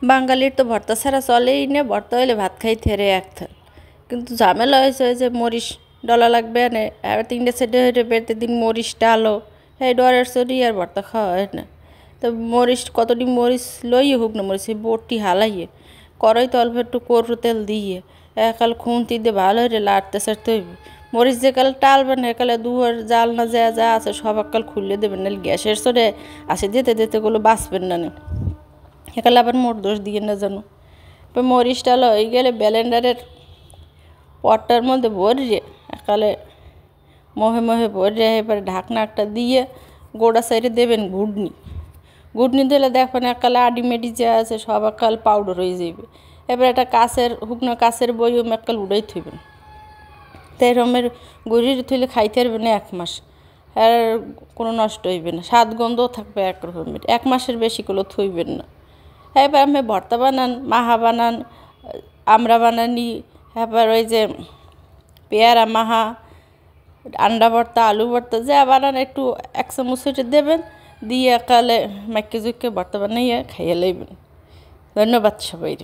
বাঙালির তো ভর্তা ছাড়া চলেই না, ভর্তা হইলে ভাত খাইতে হেরে এক থাল। কিন্তু ঝামেলা হয়েছে ওই যে মরিচ ডলা লাগবে না, আর 3টে সেটে হইতে বেড়তে দিন মরিচ ডালো, এই ডরের চড়ি আর ভর্তা খাওয়া হয় না। তো মরিচ কতটি মরিচ লইয়ে হোক না, মরিচ এই বটি হালাইয়ে কড়াই তো অল্প একটু করু তেল দিয়ে একাল খুন্তি দিয়ে ভালো হয়ে লাড়তে সারতে হইবে। মরিচ যে কাল টালবেন একালে দুয়ার জাল না যা যা আছে সব একাল খুললে দেবেন, নাহলে গ্যাসের চড়ে আসে দিতে দিতে গুলো বাঁচবেন না। একালে আবার মোট দোষ দিয়ে না জানো। মরিচটা লই গেলে ব্লেন্ডারের পটটার মধ্যে ভরিয়ে একালে মহে মহে ভরিয়ে এবারে ঢাকনা একটা দিয়ে গোড়া সাইডে দেবেন ঘুটনি দিলে দেখবেন একালে আডি মেডি যা আছে সব একাল পাউডার হয়ে যাবে। এবার একটা শুকনো কাছের বইম একাল উড়াই থইবেন, তাই রমের গড়িয়ে থইলে খাইতে পারবেন 1 মাস, আর কোনো নষ্ট হইবে না, স্বাদ গন্ধও থাকবে একরকমের। 1 মাসের বেশি গুলো থইবেন না। এবার আমি ভর্তা বানান, মাহা বানান, আমরা বানানি, এবার ওই যে পেয়ারা মাহা, আন্ডা ভর্তা, আলু ভর্তা যা বানান একটু 1 চামচ দেবেন, দিয়ে একালে মাইকে জুইকে ভর্তা বানাইয়া খাইয়ে লইবেন। ধন্যবাদ সবাই।